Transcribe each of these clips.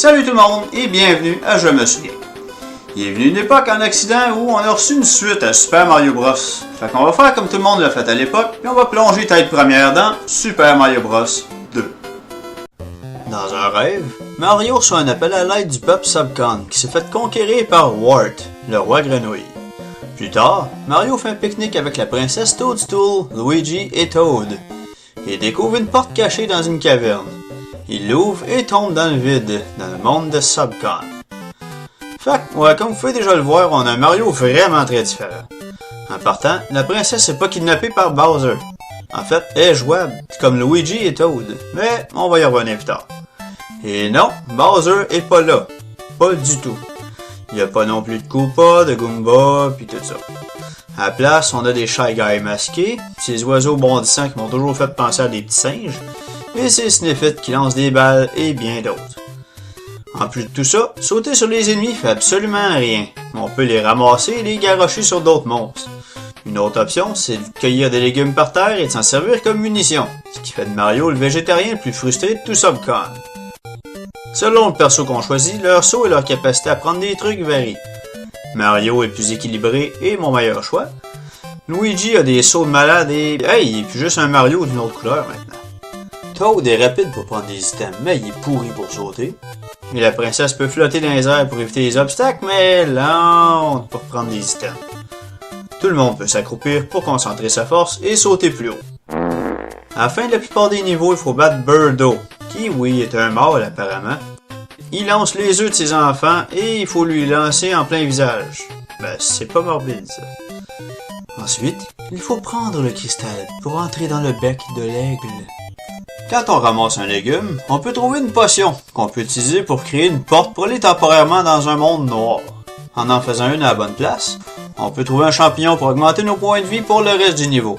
Salut tout le monde et bienvenue à Je me souviens. Il est venu une époque en Occident où on a reçu une suite à Super Mario Bros. Fait qu'on va faire comme tout le monde l'a fait à l'époque, puis on va plonger tête première dans Super Mario Bros 2. Dans un rêve, Mario reçoit un appel à l'aide du peuple Subcon qui s'est fait conquérir par Wart, le roi grenouille. Plus tard, Mario fait un pique-nique avec la princesse Toadstool, Luigi et Toad, et découvre une porte cachée dans une caverne. Il l'ouvre et tombe dans le vide, dans le monde de Subcon. Fait que, ouais, comme vous pouvez déjà le voir, on a un Mario vraiment très différent. En partant, la princesse n'est pas kidnappée par Bowser. En fait, elle est jouable, comme Luigi et Toad, mais on va y revenir plus tard. Et non, Bowser est pas là. Pas du tout. Il n'y a pas non plus de Koopa, de Goomba, pis tout ça. À la place, on a des Shy Guys masqués, ces oiseaux bondissants qui m'ont toujours fait penser à des petits singes, et ces Sniffits qui lancent des balles et bien d'autres. En plus de tout ça, sauter sur les ennemis fait absolument rien. On peut les ramasser et les garrocher sur d'autres monstres. Une autre option, c'est de cueillir des légumes par terre et de s'en servir comme munition, ce qui fait de Mario le végétarien le plus frustré de tout Subcon. Selon le perso qu'on choisit, leur saut et leur capacité à prendre des trucs varient. Mario est plus équilibré et mon meilleur choix. Luigi a des sauts de malade et... hey, il est plus juste un Mario d'une autre couleur maintenant. Toad est rapide pour prendre des items, mais il est pourri pour sauter. Et la princesse peut flotter dans les airs pour éviter les obstacles, mais elle est lente pour prendre des items. Tout le monde peut s'accroupir pour concentrer sa force et sauter plus haut. À la fin de la plupart des niveaux, il faut battre Birdo, qui, oui, est un mâle apparemment. Il lance les œufs de ses enfants et il faut lui lancer en plein visage. Ben, c'est pas morbide, ça. Ensuite, il faut prendre le cristal pour entrer dans le bec de l'aigle. Quand on ramasse un légume, on peut trouver une potion qu'on peut utiliser pour créer une porte pour aller temporairement dans un monde noir. En faisant une à la bonne place, on peut trouver un champignon pour augmenter nos points de vie pour le reste du niveau.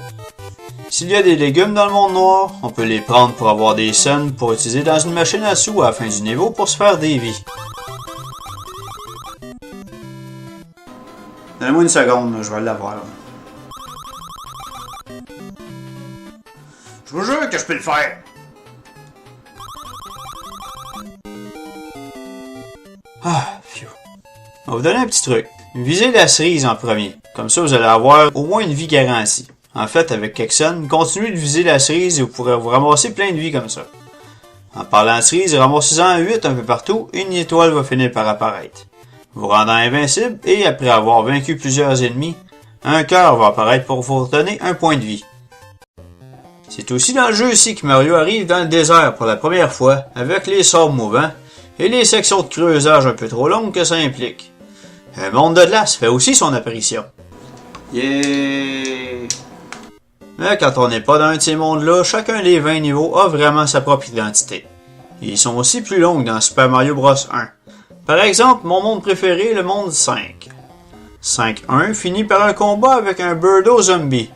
S'il y a des légumes dans le monde noir, on peut les prendre pour avoir des scènes pour utiliser dans une machine à sous à la fin du niveau pour se faire des vies. Donnez-moi une seconde, je vais l'avoir. Je vous jure que je peux le faire. Ah, phew. On va vous donner un petit truc. Visez la cerise en premier. Comme ça, vous allez avoir au moins une vie garantie. En fait, avec Kexon, continuez de viser la cerise et vous pourrez vous ramasser plein de vie comme ça. En parlant de cerise, ramassez-en 8 un peu partout et une étoile va finir par apparaître. Vous rendant invincible et après avoir vaincu plusieurs ennemis, un cœur va apparaître pour vous donner un point de vie. C'est aussi dans le jeu ici que Mario arrive dans le désert pour la première fois avec les sorts mouvants et les sections de creusage un peu trop longues que ça implique. Un monde de glace fait aussi son apparition. Yeah! Mais quand on n'est pas dans un de ces mondes-là, chacun des 20 niveaux a vraiment sa propre identité. Ils sont aussi plus longs dans Super Mario Bros 1. Par exemple, mon monde préféré est le monde 5. 5.1 finit par un combat avec un Birdo zombie.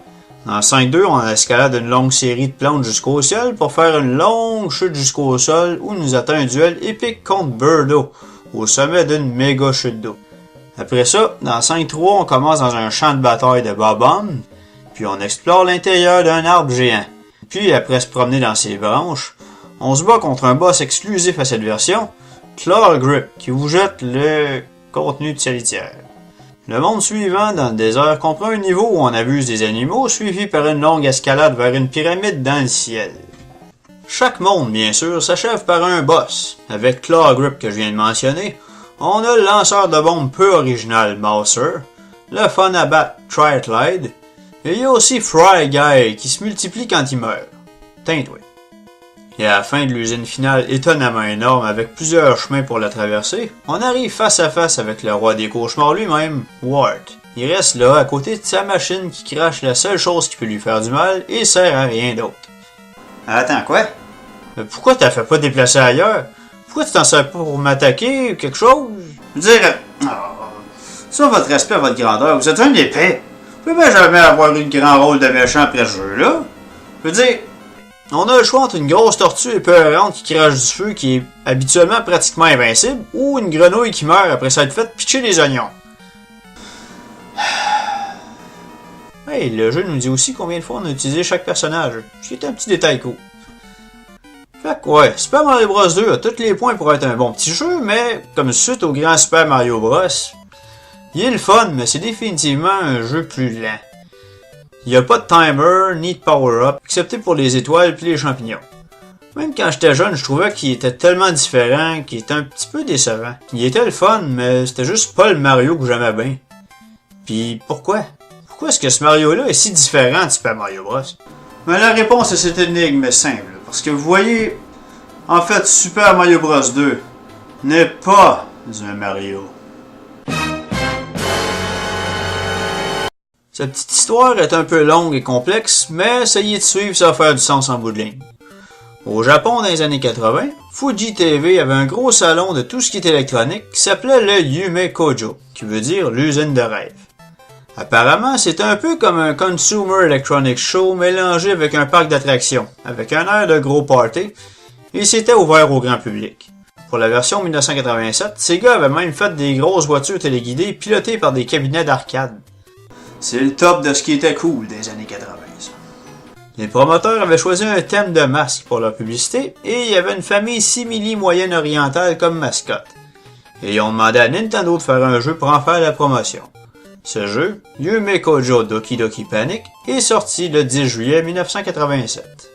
Dans 5.2, on escalade une longue série de plantes jusqu'au ciel pour faire une longue chute jusqu'au sol où nous attend un duel épique contre Birdo, au sommet d'une méga chute d'eau. Après ça, dans 5.3, on commence dans un champ de bataille de Bob-omb, puis on explore l'intérieur d'un arbre géant. Puis après se promener dans ses branches, on se bat contre un boss exclusif à cette version, Claw Grip, qui vous jette le contenu de sa litière. Le monde suivant dans le désert comprend un niveau où on abuse des animaux, suivi par une longue escalade vers une pyramide dans le ciel. Chaque monde, bien sûr, s'achève par un boss. Avec Claw Grip que je viens de mentionner, on a le lanceur de bombes peu original Mouser, le fun à battre Triathlide, et il y a aussi Fry Guy qui se multiplie quand il meurt. Teinte-toi. Et à la fin de l'usine finale étonnamment énorme avec plusieurs chemins pour la traverser, on arrive face à face avec le roi des cauchemars lui-même, Wart. Il reste là à côté de sa machine qui crache la seule chose qui peut lui faire du mal et sert à rien d'autre. Attends, quoi? Mais pourquoi t'as fait pas déplacer ailleurs? Pourquoi tu t'en sers pas pour m'attaquer ou quelque chose? Je veux dire, ça votre respect à votre grandeur, vous êtes un épais. Vous pouvez bien jamais avoir eu un grand rôle de méchant après ce jeu-là. Je veux dire, on a le choix entre une grosse tortue épeurante qui crache du feu qui est habituellement pratiquement invincible ou une grenouille qui meurt après s'être fait pitcher des oignons. Hey, le jeu nous dit aussi combien de fois on a utilisé chaque personnage, ce qui est un petit détail cool. Fait que ouais, Super Mario Bros 2 a tous les points pour être un bon petit jeu, mais comme suite au grand Super Mario Bros, il est le fun, mais c'est définitivement un jeu plus lent. Il n'y a pas de timer, ni de power-up, excepté pour les étoiles puis les champignons. Même quand j'étais jeune, je trouvais qu'il était tellement différent qu'il était un petit peu décevant. Il était le fun, mais c'était juste pas le Mario que j'aimais bien. Puis pourquoi? Pourquoi est-ce que ce Mario-là est si différent de Super Mario Bros? Mais la réponse à cette énigme est simple. Parce que vous voyez, en fait, Super Mario Bros 2 n'est pas un Mario. Cette petite histoire est un peu longue et complexe, mais essayez de suivre, ça va faire du sens en bout de ligne. Au Japon, dans les années 80, Fuji TV avait un gros salon de tout ce qui est électronique qui s'appelait le Yume Kojo, qui veut dire l'usine de rêve. Apparemment, c'était un peu comme un Consumer Electronics Show mélangé avec un parc d'attractions, avec un air de gros party, et c'était ouvert au grand public. Pour la version 1987, Sega avait même fait des grosses voitures téléguidées pilotées par des cabinets d'arcade. C'est le top de ce qui était cool des années 80. Ça. Les promoteurs avaient choisi un thème de masque pour leur publicité, et il y avait une famille simili moyenne orientale comme mascotte. Et ils ont demandé à Nintendo de faire un jeu pour en faire la promotion. Ce jeu, Yume Kojo Doki Doki Panic, est sorti le 10 juillet 1987.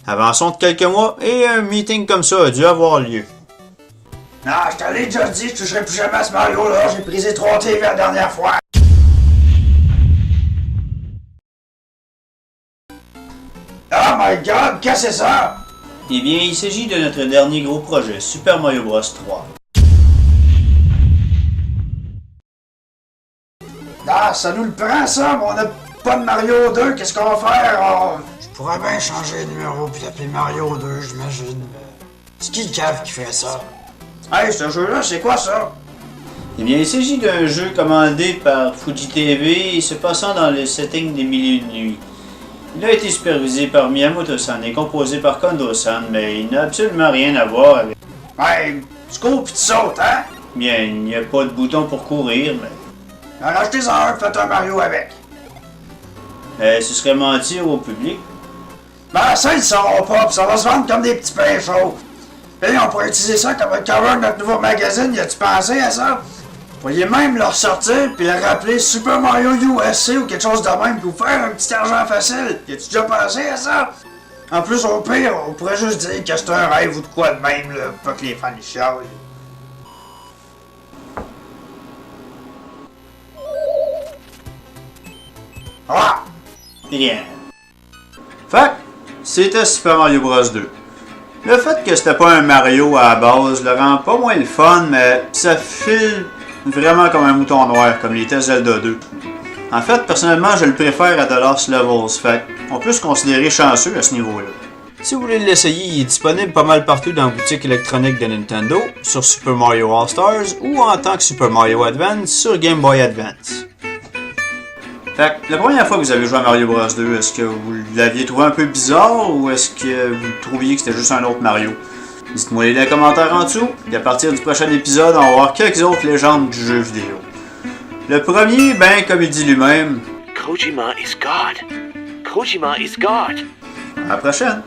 Avançons de quelques mois et un meeting comme ça a dû avoir lieu. Non, je t'allais déjà dit, je toucherai plus jamais à ce Mario-là, j'ai brisé 3 TV la dernière fois. Oh my god, qu'est-ce que c'est ça? Eh bien, il s'agit de notre dernier gros projet, Super Mario Bros 3. Ah, ça nous le prend ça, mais on a pas de Mario 2, qu'est-ce qu'on va faire? Je pourrais bien changer de numéro puis l'appeler Mario 2, j'imagine. C'est qui le cave qui fait ça? Hey, ce jeu-là, c'est quoi ça? Eh bien, il s'agit d'un jeu commandé par Fuji TV et se passant dans le setting des milieux de nuit. Il a été supervisé par Miyamoto-san et composé par Kondo-san, mais il n'a absolument rien à voir avec... Ouais, tu cours pis tu sautes, hein? Bien, il n'y a pas de bouton pour courir, mais... Alors achetez-en un, faites un Mario avec. Ce serait mentir au public. Ben ça, ils le sauront pas, pis ça va se vendre comme des petits pains chauds. Et on pourrait utiliser ça comme un cover de notre nouveau magazine, y a-tu pensé à ça? Vous pourriez même le ressortir puis le rappeler Super Mario USA ou quelque chose de même pour faire un petit argent facile. Y a-tu déjà pensé à ça? En plus, au pire, on pourrait juste dire que c'est un rêve ou de quoi de même, là, pas que les fans y chialent. Ah! Bien. Fait c'était Super Mario Bros 2. Le fait que c'était pas un Mario à la base le rend pas moins le fun, mais ça file vraiment comme un mouton noir, comme les tests Zelda 2. En fait, personnellement, je le préfère à The Lost Levels, fait on peut se considérer chanceux à ce niveau-là. Si vous voulez l'essayer, il est disponible pas mal partout dans la boutique électronique de Nintendo, sur Super Mario All-Stars ou en tant que Super Mario Advance sur Game Boy Advance. Fait que, la première fois que vous avez joué à Mario Bros 2, est-ce que vous l'aviez trouvé un peu bizarre ou est-ce que vous trouviez que c'était juste un autre Mario? Dites-moi dans les commentaires en dessous, et à partir du prochain épisode, on va voir quelques autres légendes du jeu vidéo. Le premier, ben, comme il dit lui-même, Kojima is God. Kojima is God. À la prochaine!